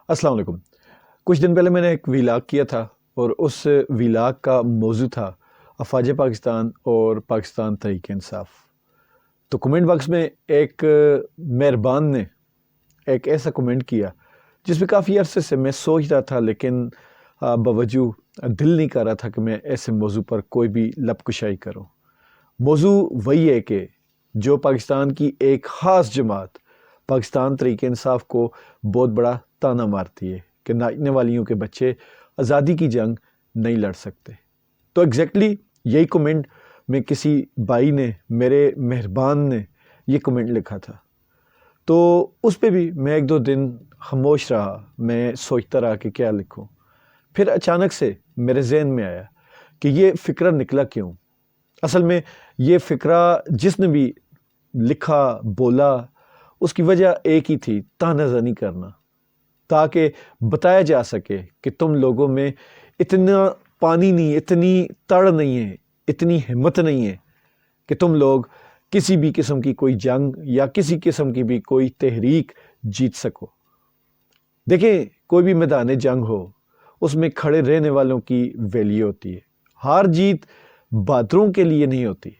السلام علیکم۔ کچھ دن پہلے میں نے ایک ویلاگ کیا تھا اور اس ویلاگ کا موضوع تھا افواج پاکستان اور پاکستان تحریک انصاف۔ تو کمنٹ باکس میں ایک مہربان نے ایک ایسا کمنٹ کیا جس میں کافی عرصے سے میں سوچ رہا تھا، لیکن باوجود دل نہیں کر رہا تھا کہ میں ایسے موضوع پر کوئی بھی لب کشائی کروں۔ موضوع وہی ہے کہ جو پاکستان کی ایک خاص جماعت پاکستان تحریک انصاف کو بہت بڑا تانا مارتی ہے کہ ناچنے والیوں کے بچے آزادی کی جنگ نہیں لڑ سکتے۔ تو ایگزیکٹلی یہی کمنٹ میں کسی بھائی نے، میرے مہربان نے یہ کمنٹ لکھا تھا۔ تو اس پہ بھی میں ایک دو دن خاموش رہا، میں سوچتا رہا کہ کیا لکھوں۔ پھر اچانک سے میرے ذہن میں آیا کہ یہ فکرہ نکلا کیوں۔ اصل میں یہ فکرہ جس نے بھی لکھا بولا اس کی وجہ ایک ہی تھی، تانا زنی کرنا، تاکہ بتایا جا سکے کہ تم لوگوں میں اتنا پانی نہیں، اتنی تڑ نہیں ہے، اتنی ہمت نہیں ہے کہ تم لوگ کسی بھی قسم کی کوئی جنگ یا کسی قسم کی بھی کوئی تحریک جیت سکو۔ دیکھیں، کوئی بھی میدان جنگ ہو اس میں کھڑے رہنے والوں کی ویلیو ہوتی ہے۔ ہار جیت بہادروں کے لیے نہیں ہوتی،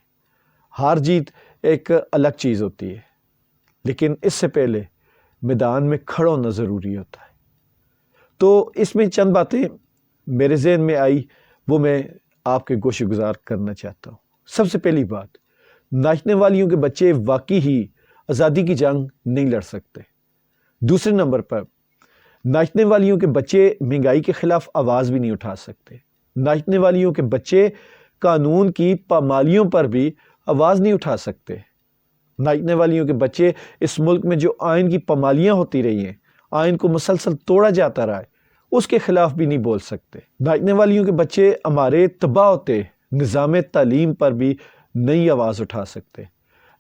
ہار جیت ایک الگ چیز ہوتی ہے، لیکن اس سے پہلے میدان میں کھڑا ہونا ضروری ہوتا ہے۔ تو اس میں چند باتیں میرے ذہن میں آئی، وہ میں آپ کے گوشے گزار کرنا چاہتا ہوں۔ سب سے پہلی بات، ناچنے والیوں کے بچے واقعی ہی آزادی کی جنگ نہیں لڑ سکتے۔ دوسرے نمبر پر، ناچنے والیوں کے بچے مہنگائی کے خلاف آواز بھی نہیں اٹھا سکتے۔ ناچنے والیوں کے بچے قانون کی پامالیوں پر بھی آواز نہیں اٹھا سکتے۔ ناچنے والیوں کے بچے اس ملک میں جو آئین کی پامالیاں ہوتی رہی ہیں، آئین کو مسلسل توڑا جاتا رہا ہے، اس کے خلاف بھی نہیں بول سکتے۔ ناچنے والیوں کے بچے ہمارے تباہ ہوتے نظام تعلیم پر بھی نئی آواز اٹھا سکتے۔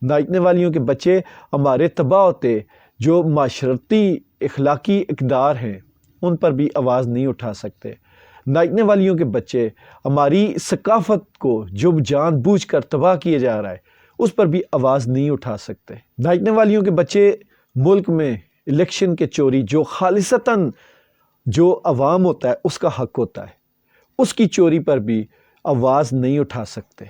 ناچنے والیوں کے بچے ہمارے تباہ ہوتے جو معاشرتی اخلاقی اقدار ہیں ان پر بھی آواز نہیں اٹھا سکتے۔ ناچنے والیوں کے بچے ہماری ثقافت کو جو جان بوجھ کر تباہ کیا جا رہا ہے اس پر بھی آواز نہیں اٹھا سکتے۔ ناچنے والیوں کے بچے ملک میں الیکشن کے چوری جو خالصتاً جو عوام ہوتا ہے اس کا حق ہوتا ہے، اس کی چوری پر بھی آواز نہیں اٹھا سکتے۔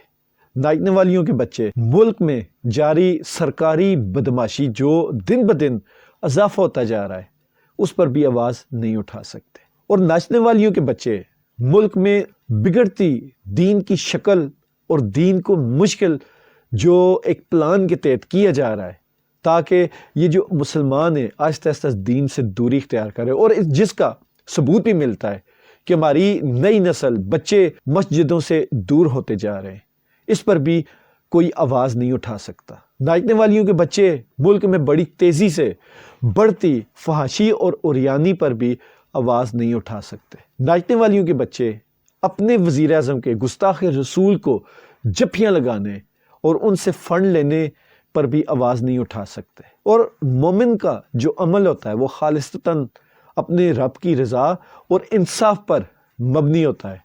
ناچنے والیوں کے بچے ملک میں جاری سرکاری بدماشی جو دن بدن اضافہ ہوتا جا رہا ہے اس پر بھی آواز نہیں اٹھا سکتے۔ اور ناچنے والیوں کے بچے ملک میں بگڑتی دین کی شکل اور دین کو مشکل جو ایک پلان کے تحت کیا جا رہا ہے تاکہ یہ جو مسلمان ہیں آہستہ آہستہ دین سے دوری اختیار کرے، اور جس کا ثبوت بھی ملتا ہے کہ ہماری نئی نسل بچے مسجدوں سے دور ہوتے جا رہے ہیں، اس پر بھی کوئی آواز نہیں اٹھا سکتا۔ ناچنے والیوں کے بچے ملک میں بڑی تیزی سے بڑھتی فحاشی اور عریانی پر بھی آواز نہیں اٹھا سکتے۔ ناچنے والیوں کے بچے اپنے وزیر اعظم کے گستاخ رسول کو جھپیاں لگانے اور ان سے فنڈ لینے پر بھی آواز نہیں اٹھا سکتے۔ اور مومن کا جو عمل ہوتا ہے وہ خالصتاً اپنے رب کی رضا اور انصاف پر مبنی ہوتا ہے،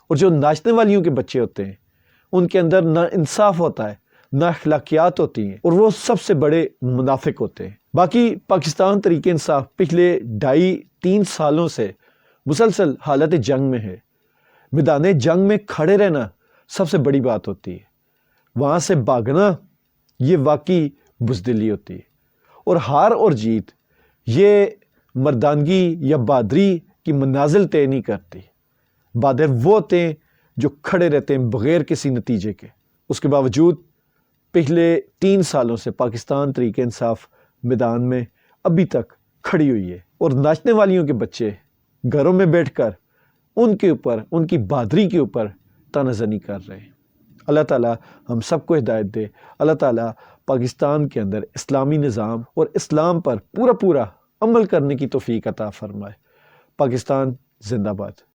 اور جو ناچنے والیوں کے بچے ہوتے ہیں ان کے اندر نہ انصاف ہوتا ہے نہ اخلاقیات ہوتی ہیں، اور وہ سب سے بڑے منافق ہوتے ہیں۔ باقی پاکستان تحریک انصاف پچھلے 2.5-3 سالوں سے مسلسل حالت جنگ میں ہے۔ میدان جنگ میں کھڑے رہنا سب سے بڑی بات ہوتی ہے، وہاں سے بھاگنا یہ واقعی بزدلی ہوتی ہے۔ اور ہار اور جیت یہ مردانگی یا بہادری کی منازل طے نہیں کرتی۔ بہادر وہ ہوتے ہیں جو کھڑے رہتے ہیں بغیر کسی نتیجے کے۔ اس کے باوجود پچھلے 3 سالوں سے پاکستان تحریک انصاف میدان میں ابھی تک کھڑی ہوئی ہے، اور ناچنے والیوں کے بچے گھروں میں بیٹھ کر ان کے اوپر، ان کی بہادری کے اوپر تانا زنی کر رہے ہیں۔ اللہ تعالیٰ ہم سب کو ہدایت دے۔ اللہ تعالیٰ پاکستان کے اندر اسلامی نظام اور اسلام پر پورا عمل کرنے کی توفیق عطا فرمائے۔ پاکستان زندہ باد۔